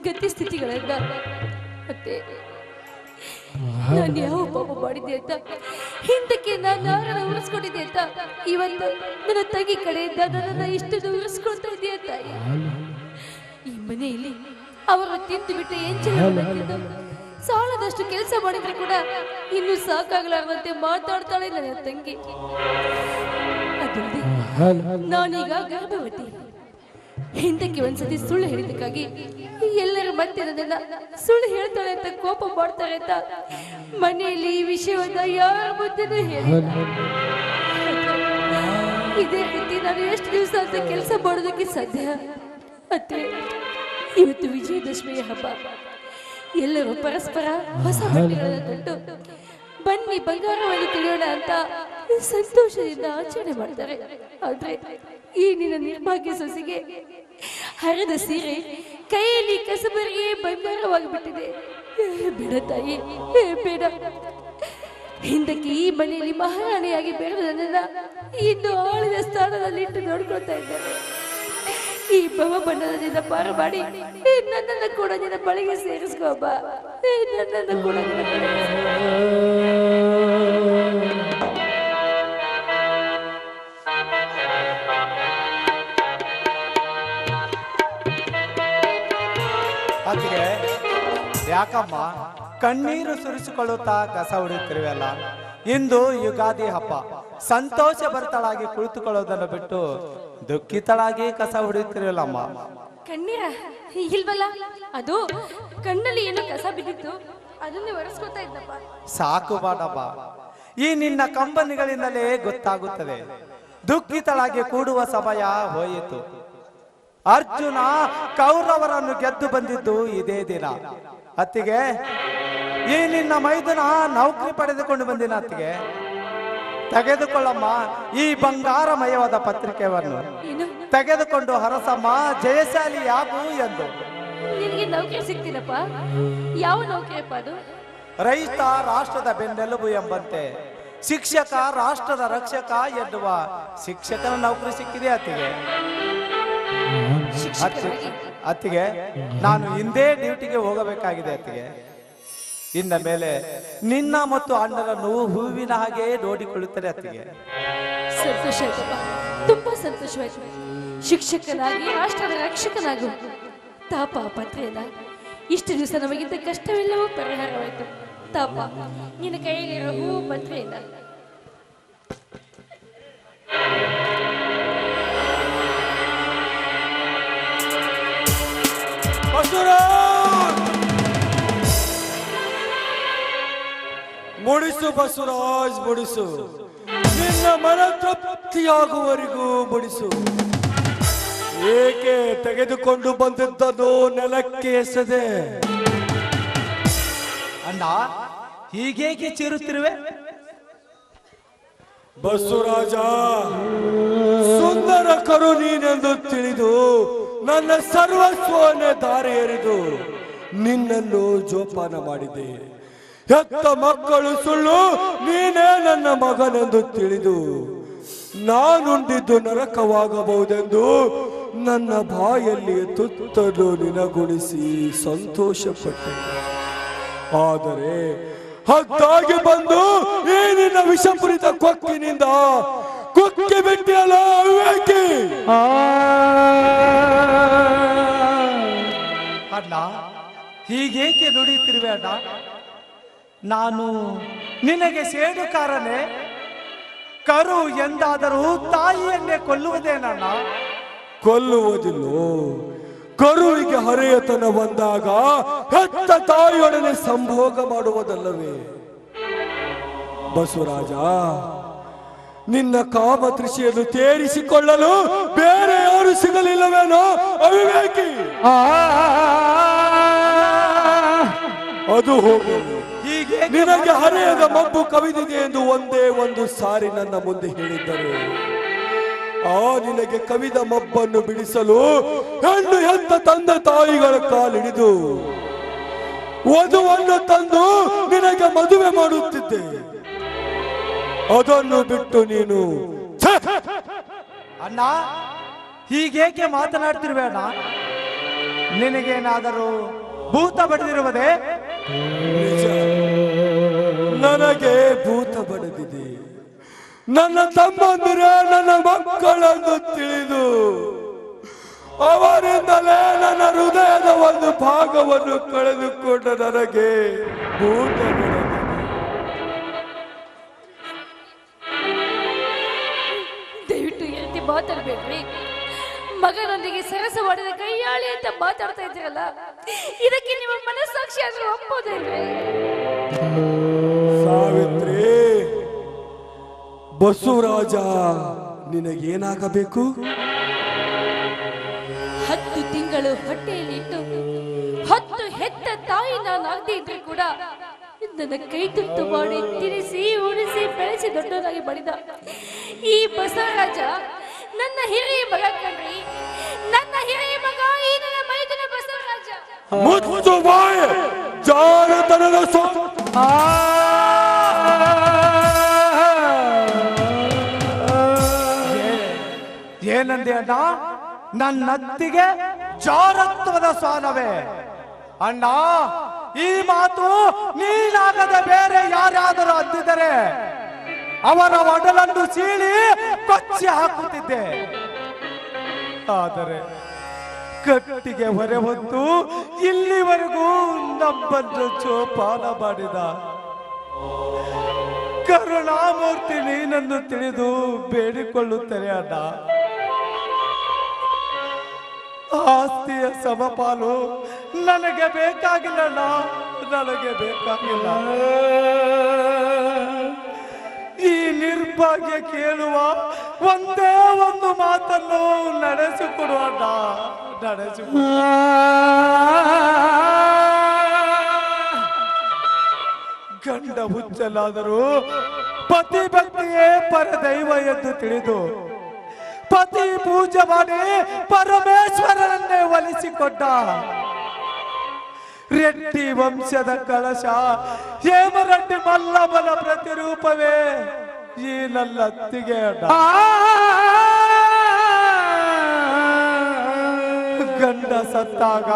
ಗತಿ ಸ್ಥಿತಿಗಳಿಂದ ಮತ್ತೆ ನಾನು ಯಾವ ಪಾಪ ಮಾಡಿದ್ದೆ ಅಂತ ಹಿಂದಕ್ಕೆ ನಾನು ಉಳಿಸ್ಕೊಂಡಿದ್ದೆ ಅಂತ ಇವತ್ತು ನನ್ನ ತಂಗಿ ಕಡೆಯಿಂದ ನನ್ನನ್ನು ಇಷ್ಟು ಉಳಿಸ್ಕೊಳ್ತಾ ಇದೆಯಾ ತಾಯಿ. ಈ ಮನೆಯಲ್ಲಿ ಅವರು ತಿಂದು ಬಿಟ್ಟು ಎಂಚಿನ ಸಾಲದಷ್ಟು ಕೆಲಸ ಮಾಡಿದ್ರೆ ಕೂಡ ಇನ್ನು ಸಾಕಾಗಲಾರದಂತೆ ಮಾತಾಡ್ತಾಳೆ ನನ್ನ ತಂಗಿ. ಅದಲ್ಲದೆ ನಾನೀಗ ಗರ್ಭವತಿ. ಹಿಂದಕ್ಕೆ ಒಂದ್ಸತಿ ಸುಳ್ಳು ಹೇಳಿದಕ್ಕಾಗಿ ಎಲ್ಲರ ಮತ್ತೆ ನನ್ನೆಲ್ಲ ಸುಳ್ಳು ಹೇಳ್ತಾಳೆ ಅಂತ ಕೋಪ ಮಾಡ್ತಾರೆ ಅಂತ ಮನೆಯಲ್ಲಿ ಈ ವಿಷಯವನ್ನ ಯಾರ ಮುಂದೆನೂ ಹೇಳಿಲ್ಲ. ಇದೇ ರೀತಿ ನಾನು ಎಷ್ಟು ದಿವಸ ಅಂತ ಕೆಲಸ ಮಾಡೋದಕ್ಕೆ ಸಾಧ್ಯ? ಮತ್ತೆ ಇವತ್ತು ವಿಜಯದಶಮಿಯ ಹಬ್ಬ. ಎಲ್ಲರೂ ಪರಸ್ಪರ ಹೊಸ ಬಟ್ಟೆಗಳನ್ನು ತೊಟ್ಟು ಬನ್ನಿ ಬಂಗಾರವನ್ನು ತಿಳಿಯೋಣ ಅಂತ ಸಂತೋಷದಿಂದ ಆಚರಣೆ ಮಾಡ್ತಾರೆ. ಆದ್ರೆ ಈ ನಿನ್ನ ನಿರ್ಭಾಗ್ಯ ಸೊಸೆಗೆ ಹರಿದ ಸೀರೆ ಕೈಯಲ್ಲಿ ಕಸಬರಿಗೆ ಬಂಗಾರವಾಗಿಬಿಟ್ಟಿದೆ. ಬೇಡ ತಾಯಿ, ಬೇಡ. ಹಿಂದಕ್ಕೆ ಈ ಮನೆಯಲ್ಲಿ ಮಹಾರಾಣಿಯಾಗಿ ಬೆಳೆದ ನನ್ನನ್ನ ಇನ್ನು ಆಳಿದ ಸ್ಥಾನದಲ್ಲಿ ಇಟ್ಟು ನೋಡ್ಕೊಳ್ತಾ ಇದ್ದಾರೆ. ಈ ಭವ ಬಣ್ಣದಿಂದ ಪಾರು ಮಾಡಿ ನನ್ನನ್ನು ಕೂಡ ನಿನ್ನ ಬಳಿಗೆ ಸೇರಿಸ್ಕೋಬ. ನನ್ನನ್ನು ಕೂಡ ನಿನ್ನ ಬಳಿಗೆ ಅದಕ್ಕೆ ಯಾಕಮ್ಮ ಕಣ್ಣೀರು ಸುರಿಸಿಕೊಳ್ಳುತ್ತಾ ಕಸ ಹೊಡೆಯುತ್ತಿರುವಲ್ಲ? ಇಂದು ಯುಗಾದಿ ಹಬ್ಬ. ಸಂತೋಷ ಭರಿತಳಾಗಿ ಕುಳಿತುಕೊಳ್ಳೋದನ್ನು ಬಿಟ್ಟು ದುಃಖಿತಳಾಗಿ ಕಸ ಹೊಡೆಯುತ್ತಿರಲ್ಲಮ್ಮ. ಕಣ್ಣೀರ ಇಲ್ವಲ್ಲ, ಅದು ಕಣ್ಣಲ್ಲಿ ಏನೋ ಕಸ ಬಿದ್ದಿತ್ತು, ಅದನ್ನೇ ಒರೆಸ್ಕೊತಾ ಇದ್ದಪ್ಪ. ಸಾಕು ಬಾಡಪ್ಪ, ಈ ನಿನ್ನ ಕಂಬನಿಗಳಿಂದಲೇ ಗೊತ್ತಾಗುತ್ತದೆ ದುಃಖಿತಳಾಗಿ ಕೂಡುವ ಸಮಯ ಹೋಯಿತು. ಅರ್ಜುನ ಕೌರವರನ್ನು ಗೆದ್ದು ಬಂದಿದ್ದು ಇದೇ ದಿನ. ಅತ್ತಿಗೆ, ಈ ನಿನ್ನ ಮೈದುನ ನೌಕರಿ ಪಡೆದುಕೊಂಡು ಬಂದಿನ ಅತ್ತಿಗೆ. ತೆಗೆದುಕೊಳ್ಳಮ್ಮ ಈ ಬಂಗಾರಮಯವಾದ ಪತ್ರಿಕೆಯನ್ನು, ತೆಗೆದುಕೊಂಡು ಹರಸಮ್ಮ, ಜಯಶಾಲಿಯಾಗು ಎಂದು. ನಿನಗೆ ನೌಕರಿ ಸಿಗ್ತೀನಪ್ಪ? ಯಾವ ನೌಕರಿಯಪ್ಪ ಅದು? ರೈತ ರಾಷ್ಟ್ರದ ಬೆನ್ನೆಲುಬು ಎಂಬಂತೆ ಶಿಕ್ಷಕ ರಾಷ್ಟ್ರದ ರಕ್ಷಕ ಎನ್ನುವ ಶಿಕ್ಷಕನ ನೌಕರಿ ಸಿಕ್ಕಿದೆ ಅತ್ತಿಗೆ. ಅತ್ತಿಗೆ, ನಾನು ಹಿಂದೆ ಡ್ಯೂಟಿಗೆ ಹೋಗಬೇಕಾಗಿದೆ ಅತ್ತಿಗೆ. ಇನ್ನ ಮೇಲೆ ನಿನ್ನ ಮತ್ತು ಅಣ್ಣನನ್ನು ಹೂವಿನ ಹಾಗೆ ನೋಡಿಕೊಳ್ಳುತ್ತದೆ ಅತ್ತಿಗೆ. ಸಂತೋಷ ಆಯ್ತಪ್ಪ, ತುಂಬಾ ಸಂತೋಷವಾಯ್ತು. ಶಿಕ್ಷಕನಾಗಿ ರಾಷ್ಟ್ರದ ರಕ್ಷಕನಾಗು. ತಾಪ ಪತ್ರೆಯಲ್ಲ, ಇಷ್ಟು ದಿವಸ ನಮಗಿಂತ ಕಷ್ಟವೆಲ್ಲವೂ ಪರಿಹಾರವಾಯಿತು. ತಾಪ, ನಿನ್ನ ಕೈಯಲ್ಲಿರೋ ಹೂ ಪತ್ರೆ ಇಲ್ಲ. ಮುಡಿಸು ಬಸವರಾಜ್, ಮುಡಿಸು. ನಿನ್ನ ಮನ ತೃಪ್ತಿಯಾಗುವವರೆಗೂ ಮುಡಿಸು. ಏಕೆ ತೆಗೆದುಕೊಂಡು ಬಂದಿದ್ದನ್ನು ನೆಲಕ್ಕೆ ಎಸೆದೆ? ಅಣ್ಣ, ಹೀಗೇಕೆ ಚೀರುತ್ತಿರುವೆ? ಬಸವರಾಜ, ಸುಂದರ ಕರು ನೀನೆಂದು ತಿಳಿದು ನನ್ನ ಸರ್ವಸ್ವವನ್ನೇ ದಾರಿ ಎರೆದು ನಿನ್ನನ್ನು ಜೋಪಾನ ಮಾಡಿದೆ. ಹೆತ್ತ ಮಕ್ಕಳು ಸುಳ್ಳು, ನೀನೇ ನನ್ನ ಮಗನೆಂದು ತಿಳಿದು ನಾನುಂಡಿದ್ದು ನರಕವಾಗಬಹುದೆಂದು ನನ್ನ ಬಾಯಲ್ಲಿ ತುತ್ತನ್ನು ನಿನಗುಣಿಸಿ ಸಂತೋಷಪಟ್ಟೆ. ಆದರೆ ಹದ್ದಾಗಿ ಬಂದು ಈ ನಿನ್ನ ವಿಷಪೂರಿತ ಕೊಕ್ಕಿನಿಂದ ಕುಕ್ಕಿ ಬಿಟ್ಟಿಯಲ್ಲ ಅವಿವೇಕಿ. ಅಣ್ಣ, ಹೀಗೇಕೆ ನುಡಿಯುತ್ತಿರುವೆ ಅಣ್ಣ? ನಾನು ನಿನಗೆ ಸೇಡುಕಾರನೇ? ಕರು ಎಂದಾದರೂ ತಾಯಿಯನ್ನೇ ಕೊಲ್ಲುವುದೇನಣ್ಣ? ಕೊಲ್ಲುವುದಿಲ್ಲೋ, ಕರುವಿಗೆ ಹರೆಯತನ ಬಂದಾಗ ಹೆತ್ತ ತಾಯಿಯೊಡನೆ ಸಂಭೋಗ ಮಾಡುವುದಲ್ಲವೇ? ಬಸವರಾಜ, ನಿನ್ನ ಕಾಮ ತೃಷಿಯನ್ನು ತೀರಿಸಿಕೊಳ್ಳಲು ಬೇರೆ ಯಾರು ಸಿಗಲಿಲ್ಲವೇನೋ ಅವಿವೇಕಿ? ಅದು ಹೋಗಲಿ. ನಿನಗೆ ಹರೆಯದ ಮಬ್ಬು ಕವಿದಿದೆ ಎಂದು ಒಂದೇ ಒಂದು ಸಾರಿ ನನ್ನ ಮುಂದೆ ಹೇಳಿದ್ದರು. ಆ ನಿನಗೆ ಕವಿದ ಮಬ್ಬನ್ನು ಬಿಡಿಸಲು ಹೆಣ್ಣು ಹೆತ್ತ ತಂದೆ ತಾಯಿಗಳ ಕಾಲಿಡಿದು ವಧುವನ್ನು ತಂದು ನಿನಗೆ ಮದುವೆ ಮಾಡುತ್ತಿದ್ದೆ. ಅದನ್ನು ಬಿಟ್ಟು ನೀನು ಅಣ್ಣ, ಹೀಗೇಕೆ ಮಾತನಾಡ್ತಿರುವೆ ಅಣ್ಣ? ನಿನಗೇನಾದರೂ ಭೂತ ಬಡಿದಿರುವುದೇ? ನಿಜ, ನನಗೆ ಭೂತ ಬಡಿದಿದೆ. ನನ್ನ ತಮ್ಮಂದಿರ ನನ್ನ ಮಕ್ಕಳನ್ನು ತಿಳಿದು ಅವರಿಂದಲೇ ನನ್ನ ಹೃದಯದ ಒಂದು ಭಾಗವನ್ನು ಕಳೆದುಕೊಂಡ ನನಗೆ ಭೂತ ಬಡಿದಿದೆ. ದಯವಿಟ್ಟು ಈ ರೀತಿ ಮಾತಾಡ್ಬೇಡ್ರಿ. ಮಗನೊಂದಿಗೆ ಸರಸ ಮಾಡಿದ ಕೈಯಾಳಿ ಅಂತ ಮಾತಾಡ್ತಾ ಇದ್ದೀರಲ್ಲ, ಇದಕ್ಕೆ ನಿಮ್ಮ ಮನಸ್ಸಾಕ್ಷಿ ಆದ್ರೂ ಒಪ್ಪೋದಿಲ್ವೇ? ಸಾವಿತ್ರಿ, ಬಸವರಾಜ ನಿನಗೇನಾಗಬೇಕು? 10 ತಿಂಗಳು ಹೊಟ್ಟೆಯಲ್ಲಿಟ್ಟು 10 ಹೆತ್ತ ತಾಯಿ ನಾನಾಗದೇ ಇದ್ರೆ ಕೂಡ ನನ್ನ ಕೈ ತುತ್ತು ಮಾಡಿ ತಿನ್ನಿಸಿ ಉಳಿಸಿ ಬೆಳೆಸಿ ದೊಡ್ಡವನಾಗಿ ಮಾಡಿದ ಈ ಬಸವರಾಜ ನನ್ನ ಹಿರಿಯ ಮಗ ಕಣ್ರಿ, ನನ್ನ ಹಿರಿಯ ಮಗ. ಈ ನನ್ನ ಮೈದನ ಬಸವರಾಜ. ಮುಚ್ಚು ಬಾಯಿ, ಜಾರತನದ ಏನಂದೆ ಅಣ್ಣ? ನನ್ನತ್ತಿಗೆ ಜಾರತ್ವದ ಸ್ವಾನವೇ? ಅಣ್ಣ, ಈ ಮಾತು ನೀನಾಗದ ಬೇರೆ ಯಾರಾದರೂ ಅಂದಿದ್ದರೆ ಅವರ ಒಡಲನ್ನು ಸೀಳಿ ಕೊಚ್ಚಿ ಹಾಕುತ್ತಿದ್ದೆ. ಆದರೆ ಕಟ್ಟಿಗೆ ಹೊರೆ ಹೊತ್ತು ಇಲ್ಲಿವರೆಗೂ ನಮ್ಮನ್ನು ಜೋಪಾನ ಮಾಡಿದ ಕರುಣಾಮೂರ್ತಿ ನೀನನ್ನು ತಿಳಿದು ಬೇಡಿಕೊಳ್ಳುತ್ತೇನೆ ಅಣ್ಣ. ಆಸ್ತಿಯ ಸಮಪಾಲು ನನಗೆ ಬೇಕಾಗಿಲ್ಲ, ನನಗೆ ಬೇಕಾಗಿಲ್ಲ. ಈ ನಿರ್ಭಾಗ್ಯ ಕೇಳುವ ಒಂದೇ ಒಂದು ಮಾತನ್ನು ನಡೆಸಿಕೊಡುವಣ್ಣ, ನಡೆಸಿಕೊಡು. ಗಂಡ ಹುಚ್ಚಲಾದರೂ ಪತಿ ಭಕ್ತಿಯೇ ಪರದೈವ ಎಂದು ತಿಳಿದು ಪತಿ ಪೂಜೆ ಮಾಡಿ ಪರಮೇಶ್ವರನನ್ನೇ ಒಲಿಸಿಕೊಂಡ ರೆಡ್ಡಿ ವಂಶದ ಕಳಶ ಹೇಮರೆಡ್ಡಿ ಮಲ್ಲಮ್ಮನ ಪ್ರತಿರೂಪವೇ ಈ ನನ್ನ ಅತ್ತಿಗೆ. ಗಂಡ ಸತ್ತಾಗ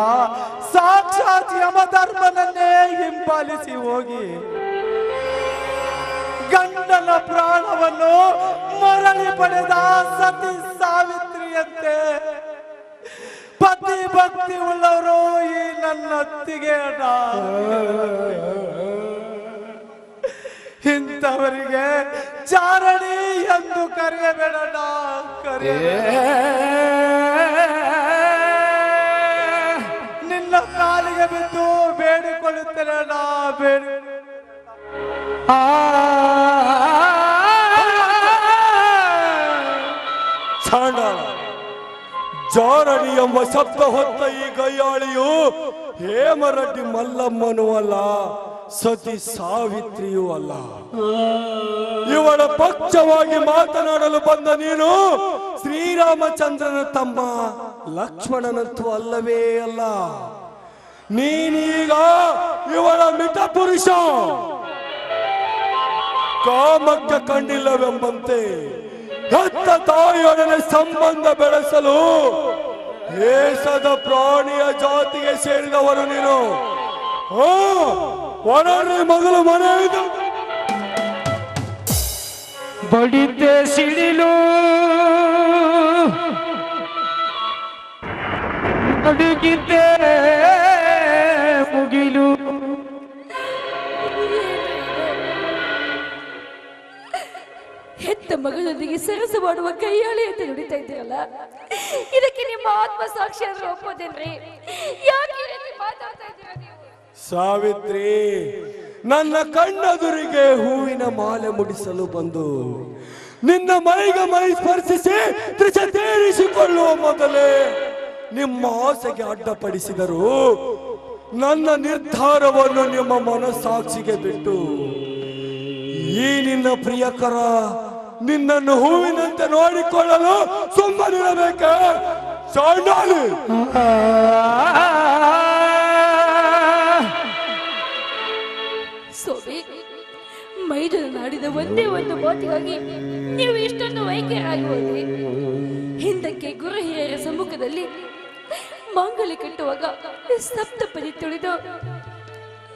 ಸಾಕ್ಷಾತ್ ಯಮಧರ್ಮನನ್ನೇ ಹಿಂಬಾಲಿಸಿ ಹೋಗಿ ಗಂಡನ ಪ್ರಾಣವನ್ನು ಮರಳಿ ಪಡೆದ ಸತಿ ಸಾವಿತ್ರಿಯಂತೆ ಪತಿ ಭಕ್ತಿ ಉಳ್ಳವರು ಈ ನನ್ನ ಅತ್ತಿಗೆ. ಇಂಥವರಿಗೆ ಚಾರಣಿ ಎಂದು ಕರೆಯಬೇಡ, ನಿನ್ನ ಕಾಲಿಗೆ ಬಿದ್ದು ಬೇಡಿಕೊಳ್ಳುತ್ತೇನೆ ಬೇಡಿ. ಜಾರಣಿ ಎಂಬ ಶಬ್ದ ಹೊತ್ತ ಈ ಗಯ್ಯಾಳಿಯು ಹೇಮರೆಡ್ಡಿ ಮಲ್ಲಮ್ಮನೂ ಅಲ್ಲ, ಸತಿ ಸಾವಿತ್ರಿಯೂ ಅಲ್ಲ. ಇವಳ ಪಕ್ಷವಾಗಿ ಮಾತನಾಡಲು ಬಂದ ನೀನು ಶ್ರೀರಾಮಚಂದ್ರನ ತಮ್ಮ ಲಕ್ಷ್ಮಣನಂತೂ ಅಲ್ಲವೇ ಅಲ್ಲ. ನೀನೀಗ ಇವಳ ಮಿತ ಪುರುಷ. ಕಾಮಕ್ಕೆ ಕಂಡಿಲ್ಲವೆಂಬಂತೆ ಹೆತ್ತ ತಾಯಿಯೊಡನೆ ಸಂಬಂಧ ಬೆಳೆಸಲು ದೇಶದ ಪ್ರಾಣಿಯ ಜಾತಿಗೆ ಸೇರಿದವರು ನೀನು. ಒಡನೆ ಮೊದಲು ಮನೆ ಬಡಿದ್ದೆ ಸಿಡಿಲು ನಡುಗಿದ್ದೆ ಮುಗಿಲು. ಹೆತ್ತ ಮಗಳೊಂದಿಗೆ ಸರಸ ಮಾಡುವ ಕೈಯಾಳಿ ಅಂತ ನುಡಿತಾ ಇದ್ದೀರಲ್ಲ, ಇದಕ್ಕೆ ನಿಮ್ಮ ಆತ್ಮಸಾಕ್ಷಿ ಅಂದ್ರೆ ಒಪ್ಪೋದೇನ್ರಿ? ಯಾಕೆ ಈ ರೀತಿ ಮಾತಾಡ್ತಾ ಇದ್ದೀರಾ ನೀವು? ಸಾವಿತ್ರಿ, ನನ್ನ ಕಣ್ಣೆದುರಿಗೆ ಹೂವಿನ ಮಾಲೆ ಮುಡಿಸಲು ಬಂದು ನಿನ್ನ ಮೈಗೆ ಮೈ ಸ್ಪರ್ಶಿಸಿ ತ್ರಿಷ ತೀರಿಸಿಕೊಳ್ಳುವ ಮೊದಲೇ ನಿಮ್ಮ ಆಸೆಗೆ ಅಡ್ಡಪಡಿಸಿದರು. ನನ್ನ ನಿರ್ಧಾರವನ್ನು ನಿಮ್ಮ ಮನಸ್ಸಾಕ್ಷಿಗೆ ಬಿಟ್ಟು ಈ ನಿನ್ನ ಪ್ರಿಯಕರ ನಿನ್ನನ್ನು ಹೂವಿನಂತೆ ನೋಡಿಕೊಳ್ಳಲು ಸುಮ್ಮನಿರಬೇಕ? ಚಾಂಡಾಲಿ, ಸೋಬಿ, ಮೈದನ ನಾಡಿದ ಒಂದೇ ಒಂದು ಮಾತಿಗಾಗಿ ನೀವು ಇಷ್ಟೊಂದು ವೈದ್ಯರಾಗಿ ಹೋದ್ರಿ. ಹಿಂದಕ್ಕೆ ಗುರು ಹಿರಿಯರ ಸಮ್ಮುಖದಲ್ಲಿ ಮಾಂಗಲ್ಯ ಕಟ್ಟುವಾಗ ಸಪ್ತಪದಿ ತುಳಿದು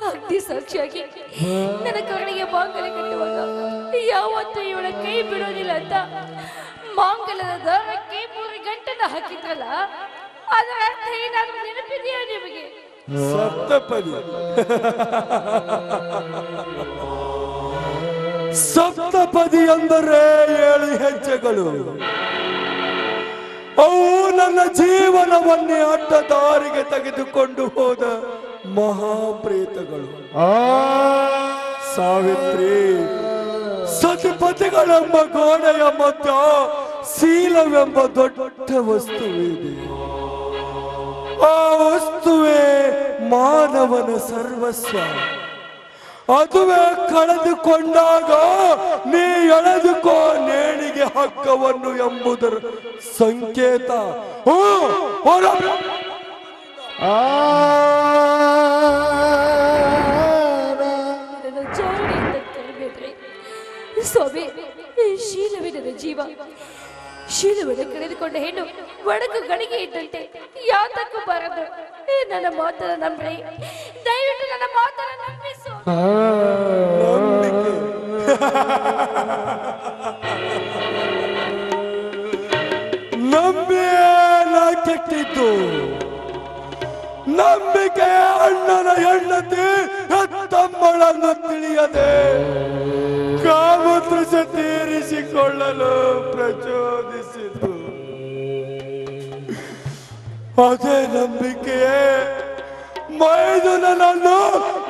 ಅಗ್ನಿ ಸಾಕ್ಷಿಯಾಗಿ ನನ್ನ ಕರ್ಣಿಗೆ ಮಾಂಗಲ್ಯ ಕಟ್ಟುವಾಗ ಯಾವತ್ತೂ ಇವಳ ಕೈ ಬಿಡೋದಿಲ್ಲ ಅಂತ ಮಾಂಗಲ್ಯದ ದಾರಕ್ಕೆ 3 ಗಂಟೆನ ಹಾಕಿದ್ರಲ್ಲ, ಅದರ ಅರ್ಥ ಏನಾದ್ರೂ ನೆನಪಿದೆಯಾ ನಿಮಗೆ? ಸಪ್ತಪದಿ ಸಪ್ತಪದಿ ಅಂದರೆ 7 ಹೆಜ್ಜೆಗಳು. ಅವು ನನ್ನ ಜೀವನವನ್ನೇ ಅಡ್ಡ ದಾರಿಗೆ ತೆಗೆದುಕೊಂಡು ಹೋದ ಮಹಾಪ್ರೇತಗಳು. ಸಾವಿತ್ರಿ, ಸತಿಪತಿಗಳೆಂಬ ಗೋಡೆಯ ಮಧ್ಯ ಶೀಲವೆಂಬ ದೊಡ್ಡ ವಸ್ತುವಿದೆ. ಆ ವಸ್ತುವೇ ಮಾನವನ ಸರ್ವಸ್ವ. ಅದುವೇ ಕಳೆದುಕೊಂಡಾಗ ನೀ ಎಳೆದುಕೋ ನೇಣಿಗೆ ಹಕ್ಕವನ್ನು ಎಂಬುದರ ಸಂಕೇತ. ಸ್ವಾಮಿ, ಶೀಲವೇ ನನ್ನ ಜೀವ. ಶೀಲವನ್ನು ಕಳೆದುಕೊಂಡ ಹೆಣ್ಣು ಒಡಕು ಗಡಿಗೆ ಇದ್ದಂತೆ, ಯಾತಕ್ಕೂ ಬರದು. ನನ್ನ ಮಾತನ್ನ ನಂಬ್ರಿ, ದಯವಿಟ್ಟು ನನ್ನ ಮಾತನ್ನ ನಂಬಿಸು. ನಂಬಿಕೆ ಕೆಟ್ಟಿದ್ದು. ನಂಬಿಕೆ ಅಣ್ಣನ ಹೆಂಡತಿ ತಮ್ಮಳನ್ನು ತಿಳಿಯದೆ ಕಾಮತೃಷ ತೀರಿಸಿಕೊಳ್ಳಲು ಪ್ರಚೋದಿಸಿತು. ಅದೇ ನಂಬಿಕೆಯೇ ಮೈದುನನನ್ನು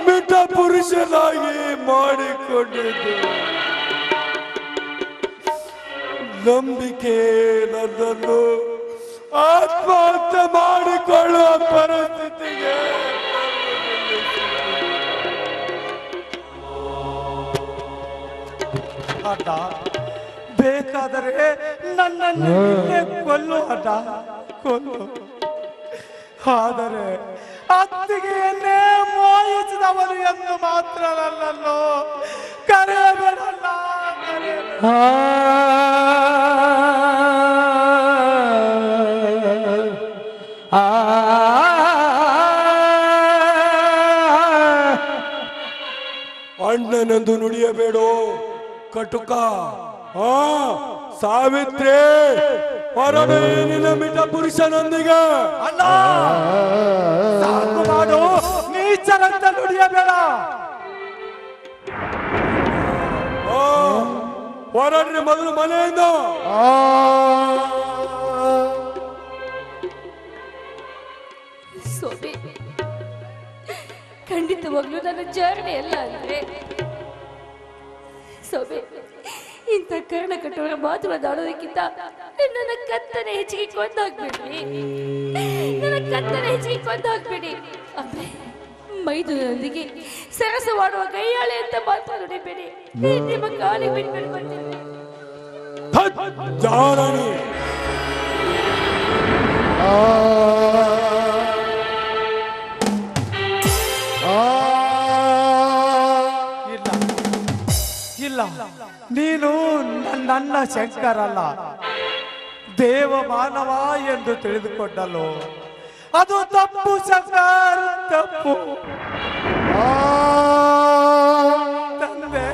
ಮಿತ ಪುರುಷನಾಗಿ ಮಾಡಿಕೊಂಡಿದ್ದು. ನಂಬಿಕೆ ನನ್ನನ್ನು ಆತ್ಮಹತ್ಯೆ ಮಾಡಿಕೊಳ್ಳುವ ಪರಿಸ್ಥಿತಿಗೆ ಅಡ್ಡ. ಬೇಕಾದರೆ ನನ್ನನ್ನು ಕೊಲ್ಲು ಅಡ್ಡ, ಕೊಲ್ಲು. ಆದರೆ ಅತ್ತಿಗೆಯನ್ನೇ ಮೋಹಿಸಿದವನು ಎಂದು ಮಾತ್ರ ನನ್ನನ್ನು ಕರೆಯಬೇಡಲ್ಲ. ಅಣ್ಣನೆಂದು ನುಡಿಯಬೇಡೋ ಕಟುಕ. ಸಾವಿತ್ರಿ, ಹೊರಡು ನಿನ್ನ ಮಿತ ಪುರುಷನೊಂದಿಗೆ. ಅಣ್ಣ, ಸಾಕು ಮಾಡು, ನೀಚರಂತ ನುಡಿಯಬೇಡ. ಹೊರಡ್ರಿ ಮೊದಲು ಮನೆಯಿಂದ. ಸ್ವಾಮಿ, ಖಂಡಿತವಾಗ್ಲೂ ನನ್ನ ಜಾರಣೆ ಅಲ್ಲ ಅಂದ್ರೆ ಸ್ವಾಮಿ, ಇಂಥ ಕರ್ಣ ಕಟ್ಟೋರ ಮಾತುಗಳನ್ನಾಡೋದಕ್ಕಿಂತ ನನ್ನ ಕತ್ತನೆ ಹೆಚ್ಚಿಗೆ ಕೊಂದಾಕ್ಬೇಡಿ. ನನ್ನ ಕತ್ತನೆ ಹೆಚ್ಚಿಗೆ ಕೊಂದಾಕ್ಬೇಡಿ. ಆದ್ರೆ ಮೈದುನೊಂದಿಗೆ ಸರಸವಾಡುವ ಕೈಯಾಳೆ ಅಂತ ಮಾತ್ರ ನುಡಿಬೇಡಿ. ನಿಮ್ಮ ಕಾಲಿಗೆ ಬಿಟ್ಬಿಟ್ಟು ಬರ್ತೀನಿ. ಇಲ್ಲ, ನೀನು ನನ್ನ ಶಂಕರಲ್ಲ, ದೇವ ಮಾನವ ಎಂದು ತಿಳಿದುಕೊಂಡಲು ಅದು ತಪ್ಪು ಶಂಕರ್, ತಪ್ಪು. ತಂದೆ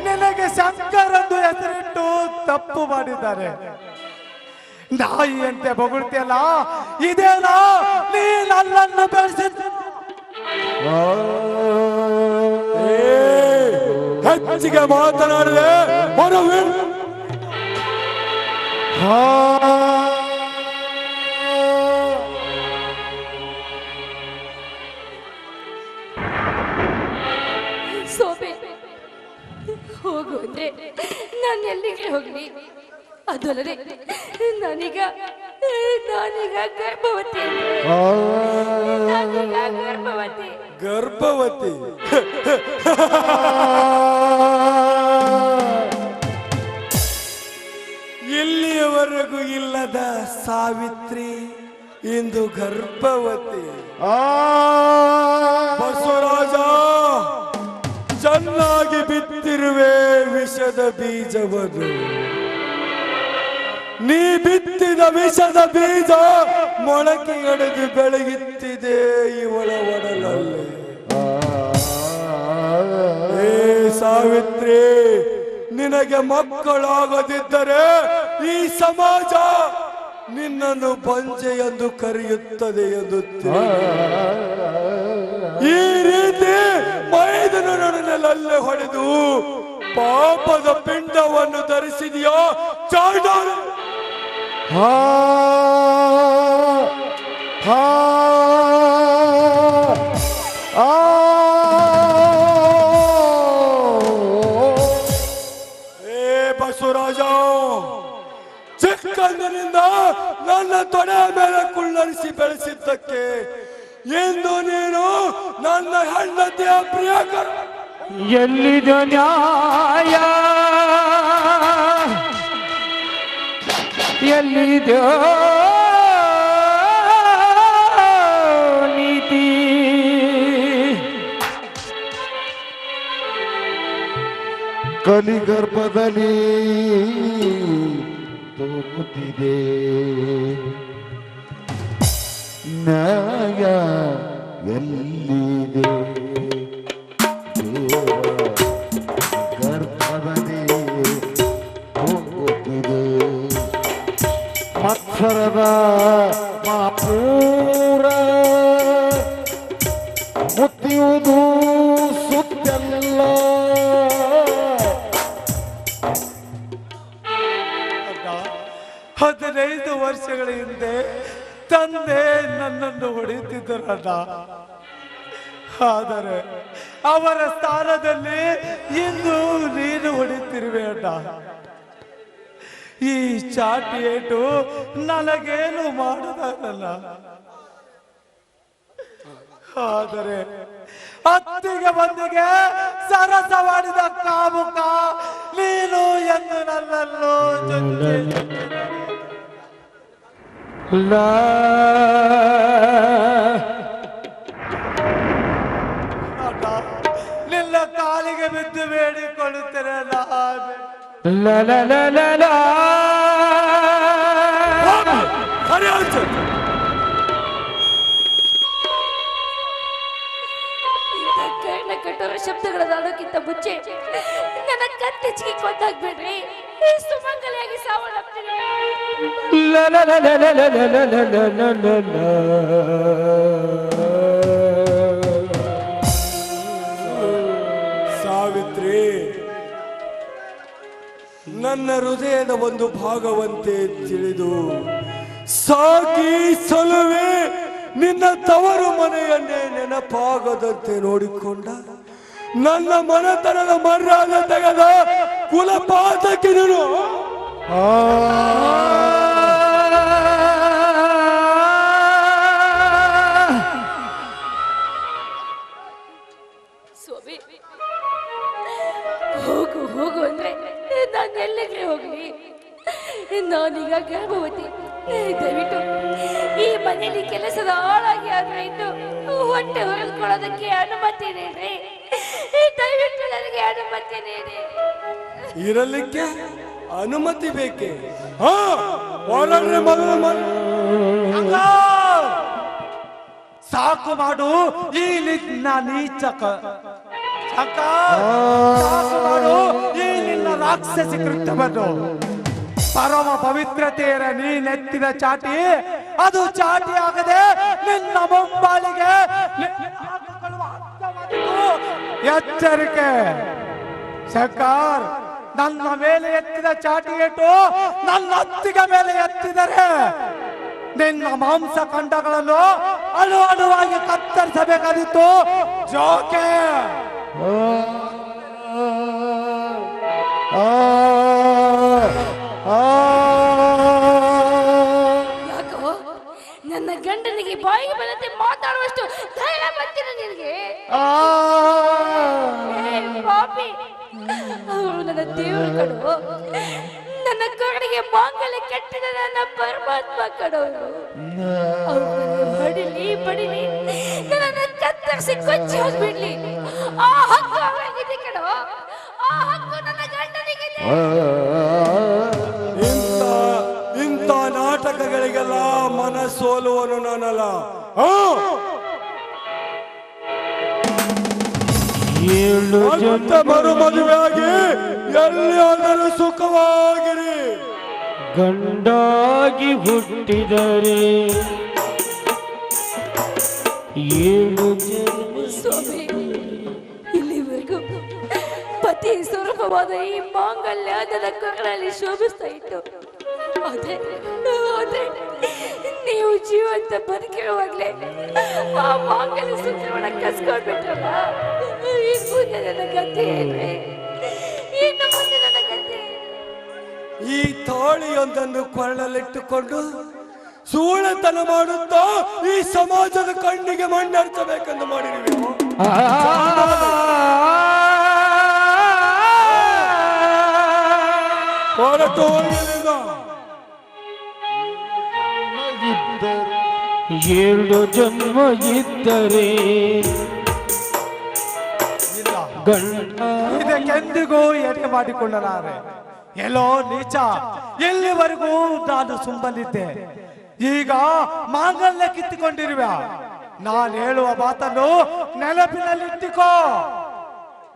ನಿನಗೆ ಶಂಕರ್ ಎಂದು ಹೆಸರಿಟ್ಟು ತಪ್ಪು ಮಾಡಿದ್ದಾರೆ. ನಾಯಿಯಂತೆ ಬೊಗಳ್ತಿಯಲ್ಲ, ಇದೇನಾ ನೀ ನನ್ನನ್ನು ಬೆಳೆಸಿದ? ಹೆಚ್ಚಿಗೆ ಮಾತನಾಡಿದೆ ಹೊರವೆ. ಸೋಬೆ, ಹೋಗು ಅಂದ್ರೆ ನಾನು ಎಲ್ಲಿಗೆ ಹೋಗ್ಲಿ? ಅದಲ್ಲದೆ ನಾನೀಗ ಗರ್ಭವತಿ. ಗರ್ಭವತಿ ಗರ್ಭವತಿ ಇಲ್ಲಿಯವರೆಗೂ ಇಲ್ಲದ ಸಾವಿತ್ರಿ ಇಂದು ಗರ್ಭವತಿ. ಬಸವರಾಜ, ಚೆನ್ನಾಗಿ ಬಿತ್ತಿರುವೆ ವಿಷದ ಬೀಜವನ್ನು. ನೀ ಬಿತ್ತಿದ ವಿಷದ ಬೀಜ ಮೊಳಕೆಯೊಡೆದು ಬೆಳಗುತ್ತಿದೆ ಇವಳ ಒಡಲಲ್ಲಿ. ಏ ಸಾವಿತ್ರಿ, ನಿನಗೆ ಮಕ್ಕಳಾಗದಿದ್ದರೆ ಈ ಸಮಾಜ ನಿನ್ನನ್ನು ಬಂಜೆ ಎಂದು ಕರೆಯುತ್ತದೆ ಎಂದು ಈ ರೀತಿ ಮೈದನೊಡನೆಲ್ಲೇ ಹೊಡೆದು ಪಾಪದ ಪಿಂಡವನ್ನು ಧರಿಸಿದೆಯೋ ಚಾಂಡಾಲ? ಬಸವರಾಜ, ಚಿಕ್ಕಂದಿನಿಂದ ನನ್ನ ತೊಡೆ ಮೇಲೆ ಕುಳ್ಳರಿಸಿ ಬೆಳೆಸಿದ್ದಕ್ಕೆ ಎಂದು ನೀನು ನನ್ನ ಹೆಂಡತಿಯ ಪ್ರಿಯಕರ. ಎಲ್ಲಿದ ನ್ಯಾಯ, ಎಲ್ಲಿದ ನೀತಿ? ಕಲಿಗರ್ಭದಲ್ಲಿ ತೋರುತ್ತಿದೆ ನ್ಯಾಯ ಎಲ್ಲಿದೆ? ಗರ್ಭದಲ್ಲಿ ಹೋಗುತ್ತಿದೆ ಮತ್ಸರದ ಮಾಪೂರ ಮುತ್ತಿಯುವುದು ಸುತ್ತೆಲ್ಲ. 15 ವರ್ಷಗಳ ಹಿಂದೆ ತಂದೆ ನನ್ನನ್ನು ಹೊಡೆಯುತ್ತಿದ್ದರಲ್ಲ, ಆದರೆ ಅವರ ಸ್ಥಾನದಲ್ಲಿ ಇಂದು ನೀನು ಹೊಡೆಯುತ್ತಿರುವೆ ಅಣ್ಣ. ಈ ಚಾಟಿ ಏಟು ನನಗೇನು ಮಾಡುವುದಲ್ಲ, ಆದರೆ ಅತ್ತಿಗೆ ಬಂದಿಗೆ ಸರಸ ಮಾಡಿದ ಕಾಮುಕ ನೀನು ಎಂದು ನನ್ನನ್ನು ನಿನ್ನ ಕಾಲಿಗೆ ಬಿದ್ದು ಬೇಡಿಕೊಳ್ಳುತ್ತೇನೆ. ಕಟ್ಟೋರ ಶಬ್ದಗಳಕ್ಕಿಂತ ಮುಂಚೆ ನನ್ನ ಕತ್ತೆಚ್ಚಿಗೆ ಕೊಂದಾಗ್ಬೇಡ್ರಿ. ಸುಮಂಗಲಿಯಾಗಿ ಸಾವನ್ನಪ್ತೀನಿ. ಸಾವಿತ್ರಿ, ನನ್ನ ಹೃದಯದ ಒಂದು ಭಾಗವಂತೆ ತಿಳಿದು ಸಾಕಿ ಸಲುವೆ ನಿನ್ನ ತವರು ಮನೆಯನ್ನೇ ನೆನಪಾಗದಂತೆ ನೋಡಿಕೊಂಡ ನನ್ನ ಮನೆತನದ ಮರ್ಯಾದೆ ತೆಗೆದ ಕುಲಪಾತಕ್ಕೆ ನೀನು ಸ್ವಾಮಿ, ಹೋಗು ಹೋಗು ಅಂದ್ರೆ ನಾನು ಎಲ್ಲಿಗೆ ಹೋಗ್ಲಿ? ನಾನೀಗ ಗರ್ಭವತಿ. ದಯವಿಟ್ಟು ಈ ಮನೆಯಲ್ಲಿ ಕೆಲಸದ ಆಳಾಗಿ ಆದ್ರೆ ಇದ್ದು ಹೊಟ್ಟೆ ಹೊರಲ್ಕೊಳ್ಳೋದಕ್ಕೆ ಅನುಮತಿ ನೀಡಿ. ದಯವಿಟ್ಟು ನನಗೆ ಅನುಮತಿ ನೀಡಿ. ಇರಲಿಕ್ಕೆ ಅನುಮತಿ ಬೇಕೆ? ಸಾಕು ಮಾಡು ಈ ನಿನ್ನ ನೀಚಕ. ಸಾಕು ಮಾಡು ಈ ನಿನ್ನ ರಾಕ್ಷಸಿ ಕೃತ್ಯವನ್ನು. ಪರಮ ಪವಿತ್ರತೆಯರ ನೀನೆತ್ತಿದ ಚಾಟಿ ಅದು ಚಾಟಿ ಆಗದೆ ನಿನ್ನ ಮುಂಬಾಳಿಗೆ ಎಚ್ಚರಿಕೆ. ಸರ್ಕಾರ್, ನನ್ನ ಮೇಲೆ ಎತ್ತಿದ ಚಾಟಿ ಏಟು ನನ್ನ ಅತ್ತಿಗೆ ಮೇಲೆ ಎತ್ತಿದರೆ ನಿನ್ನ ಮಾಂಸ ಖಂಡಗಳನ್ನು ಅಣು ಅಣುವಾಗಿ ಕತ್ತರಿಸಬೇಕಾದಿತ್ತು. ಜೋಕೆ ಯಾಕೋ ನನ್ನ ಗಂಡನಿಗೆ ಬಾಯಿಗೆ ಬಂದಂತೆ ಮಾತಾಡುವಷ್ಟು ಧೈರ್ಯ ಬರ್ತೀರ ನಿನಗೆ? ಪಾಪಿ, ಅವರು ನನ್ನ ದೇವರು ಕಡು. ನನ್ನ ಕಡೆಗೆ ಮಾಂಗಲ್ಯ ಕೆಟ್ಟಿದ ನನ್ನ ಪರಮಾತ್ಮ ಕಡೋರು. ಅವರು ಬಡಿಲಿ ಬಡಿಲಿ ನನ್ನ ಕತ್ತರಿಸಿ ಕೊಚ್ಚಿ ಹೋಗ್ಬಿಡ್ಲಿ. ಆ ಹಕ್ಕು ಅವರಿಗಿದೆ ಕಡೋ. ಆ ಹಕ್ಕು ನನ್ನ ಗಂಡನಿಗಿದೆ. ಇಂಥ ನಾಟಕಗಳಿಗೆಲ್ಲ ಮನಸ್ಸು ಸೋಲುವನು ನಾನಲ್ಲ. ಮತ್ತೆ ಮರು ಮದುವೆಯಾಗಿ ಎಲ್ಲಿಯಾದರೂ ಸುಖವಾಗಿರಿ. ಗಂಡಾಗಿ ಹುಟ್ಟಿದರೆ 7 ಜನ್ಮ. ಸ್ವಾಮಿ, ಇಲ್ಲಿವರೆಗೂ ಪತಿ ಸ್ವರೂಪವಾದ ಈ ಮಾಂಗಲ್ಯ ನನ್ನ ಕೊರಳಲ್ಲಿ ಶೋಭಿಸ್ತಾ ಇತ್ತು. ಆದ್ರೆ ನೀವು ಜೀವಂತ ಬದುಕಿರುವಾಗ್ಲೇ ಆ ಮಾಂಗಲ್ಯ ಸೂತ್ರವನ್ನ ಕಸ್ಕೊಂಡ್ಬಿಟ್ರಲ್ಲ. ಇನ್ನು ಮುಂದೆ ನನ್ನ ಗತಿ ಏನ್ರಿ? ಇನ್ನು ಮುಂದೆ ನನ್ನ ಗತಿ? ಈ ತಾಳಿಯೊಂದನ್ನು ಕೊಳ್ಳಲಿಟ್ಟುಕೊಂಡು ಸೂಳೆತನ ಮಾಡುತ್ತಾ ಈ ಸಮಾಜದ ಕಣ್ಣಿಗೆ ಮಣ್ಣರ್ಚಬೇಕೆಂದು ಮಾಡಿರುವೆ. ಹೊರಟು ಹೋಗಲಿಲ್ಲ. 7 ಜನ್ಮ ಇದ್ದರೆ ಇದಕ್ಕೆಂದಿಗೂ ಎಡೆ ಮಾಡಿಕೊಳ್ಳಲಾರೆ. ಎಲ್ಲೋ ನೀಚ, ಎಲ್ಲಿವರೆಗೂ ನಾನು ಸುಮ್ಮನಿದ್ದೆ. ಈಗ ಮಾಂಗಲ್ಯ ಕಿತ್ತುಕೊಂಡಿರುವೆ. ನಾನು ಹೇಳುವ ಮಾತನ್ನು ನೆನಪಿನಲ್ಲಿಟ್ಟಿಕೋ.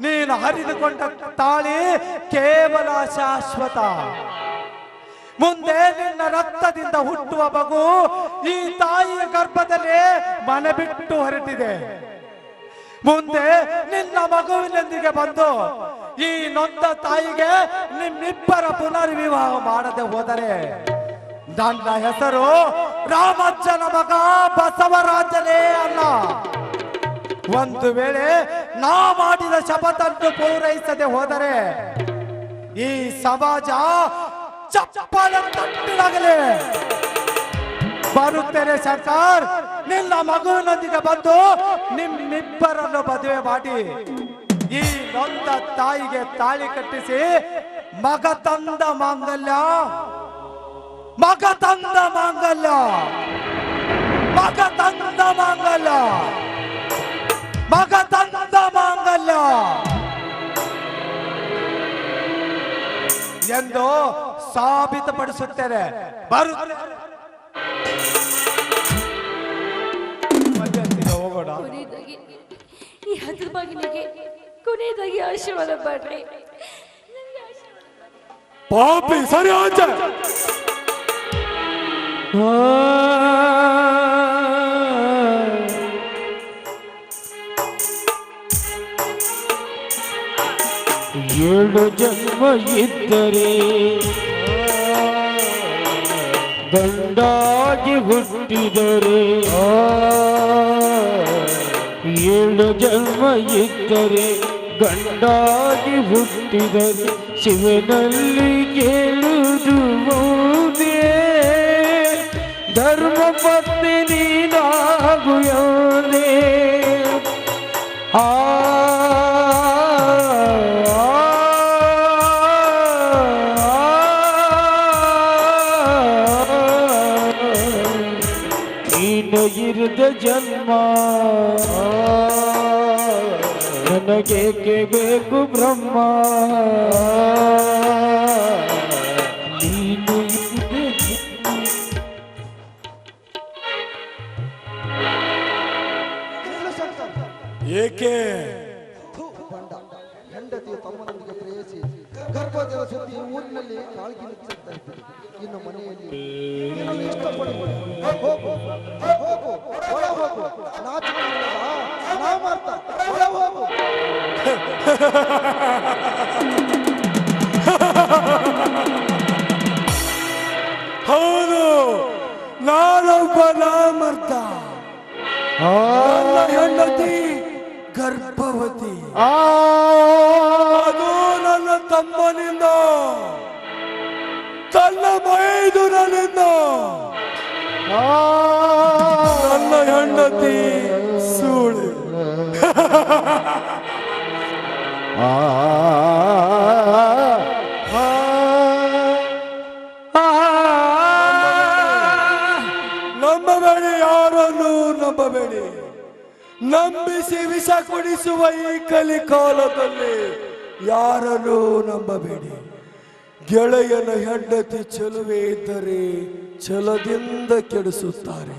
ನೀನು ಹರಿದುಕೊಂಡ ತಾಳಿ ಕೇವಲ ಶಾಶ್ವತ. ಮುಂದೆ ನಿನ್ನ ರಕ್ತದಿಂದ ಹುಟ್ಟುವ ಮಗು ಈ ತಾಯಿಯ ಗರ್ಭದಲ್ಲಿ ಮನೆ ಬಿಟ್ಟು ಹೊರಟಿದೆ. ಮುಂದೆ ನಿನ್ನ ಮಗುವಿನೊಂದಿಗೆ ಬಂದು ಈ ನೊಂದ ತಾಯಿಗೆ ನಿಮ್ಮಿಬ್ಬರ ಪುನರ್ವಿವಾಹ ಮಾಡದೆ ಹೋದರೆ ನನ್ನ ಹೆಸರು ರಾಮಜ್ಜನ ಮಗ ಬಸವರಾಜನೇ ಅಲ್ಲ. ಒಂದು ವೇಳೆ ನಾ ಮಾಡಿದ ಶಪಥನ್ನು ಪೂರೈಸದೆ ಹೋದರೆ ಈ ಸಮಾಜ ಚಪ್ಪಾಳೆ ತಟ್ಟಿಲಾಗಲಿ. ಬರುತ್ತೇನೆ ಸರ್ಕಾರ. ನಿನ್ನ ಮಗುವಿನೊಂದಿಗೆ ಬಂದು ನಿಮ್ಮಿಬ್ಬರನ್ನು ಮದುವೆ ಮಾಡಿ ಈ ನೊಂದ ತಾಯಿಗೆ ತಾಳಿ ಕಟ್ಟಿಸಿ ಮಗ ತಂದ ಮಾಂಗಲ್ಯ ಮಗ ತಂದ ಮಾಂಗಲ್ಯ ಮಗ ತಂದ ಮಾಂಗಲ್ಯ ಮಗ ತಂದ ಮಾಂಗಲ್ಯ ಎಂದು ಸಾಬೀತುಪಡಿಸುತ್ತೇನೆ. ಹೋಗೋಣ. ಕೊನೆಯದಾಗಿ ಈ ಹದ್ರ ಮಗನಿಗೆ ಕೊನೆಯದಾಗಿ ಆಶೀರ್ವಾದ ಮಾಡ್ರಿ. ಪಾಪಿ ಸರಿ ಆಚ. ಏಳು ಜನ್ಮ ಇದ್ದರೆ ಗಂಡಾಗಿ ಹುಟ್ಟಿದರೆ 7 ಜನ್ಮ ಇದ್ದರೆ ಗಂಡಾಗಿ ಹುಟ್ಟಿದರೆ ಶಿವನಲ್ಲಿ ಕೇಳುವುದು ಒಂದೇ, ಧರ್ಮ ಪತ್ನಿ ನೀನಾಗು ಎಂದೇ. ಇರದ ಜನ್ಮ ನನಗೇಕೆ ಬೇಕು ಬ್ರಹ್ಮ, ನೀನು ಏಕೆ ಹೆಂಡತಿಯ ತಮ್ಮನೊಂದಿಗೆ ಪ್ರೇಯಸಿ ಗರ್ಭದೇವ ಸುದ್ದಿ ಊರಿನಲ್ಲಿ ಕಾಳ್ಗಿ ನಿಲ್ಲಿಸುತ್ತಾ ಇದ್ದಾರೆ. ಇನ್ನು ಮನೆಯಲ್ಲಿ ಇಷ್ಟಪಡುವುದು ಹೋಗು ಹೋಗು ಒಳ ಹೋಗು, ನಾ ಮಾಡ್ತಾ ಒಳ ಹೋಗು. ಹೌದು, ನಾನೊಬ್ಬ ನಾಮರ್ಥ. ನನ್ನ ಹೆಂಡತಿ ಗರ್ಭವತಿ. ಅದು ನನ್ನ ತಮ್ಮನಿಂದ, ತನ್ನ ಮೈದುನನಿಂದ. ನನ್ನ ಹೆಂಡತಿ ಸೂಳೆ. ನಂಬಬೇಡಿ, ಯಾರನ್ನು ನಂಬಬೇಡಿ. ನಂಬಿಸಿ ವಿಷ ಕುಡಿಸುವ ಈ ಕಲಿಕಾಲದಲ್ಲಿ ಯಾರನ್ನು ನಂಬಬೇಡಿ. ಗೆಳೆಯನ ಹೆಂಡತಿ ಚೆಲುವೆ ಇದ್ದರೆ ಛಲದಿಂದ ಕೆಡಿಸುತ್ತಾರೆ.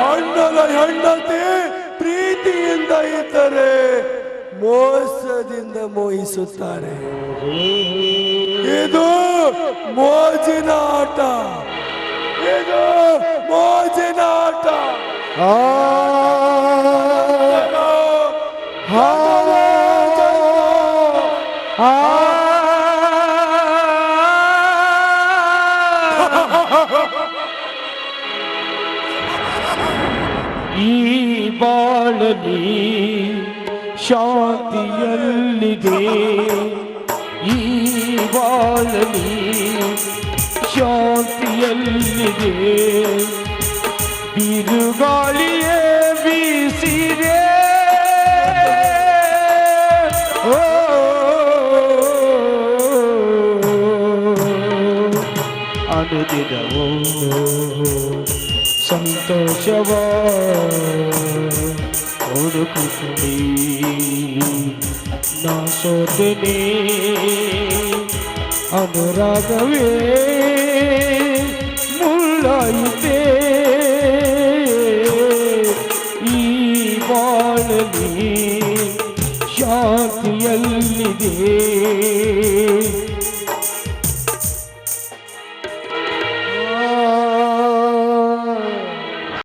ಅಣ್ಣನ ಹೆಂಡತಿ ಪ್ರೀತಿಯಿಂದ ಇದ್ದರೆ ಮೋಸದಿಂದ ಮೋಹಿಸುತ್ತಾರೆ. ಇದು ಮೋಜಿನ ಆಟ, ಇದು ಮೋಜಿನ ಆಟ. ಈ ಬಾಳಲಿ ಶಾಂತಿಯಲ್ಲಿದೆ, ಈ ಬಾಳಲಿ ಶಾಂತಿಯಲ್ಲಿದೆ. ಬಿರುಗಾಳಿಯೇ ಬೀಸಿದೆ, ಓ ಅನುದಿನವೂ ಸಂತೋಷವ ಹುಡುಕುತ್ತೀ ನಾ ಸೋತನೆ. ಅನುರಾಗವೇ ಮುಳ್ಳಾಯಿತೆ, ಈ ಬಾಳಲಿ ಶಾಂತಿಯಲ್ಲಿದೆ.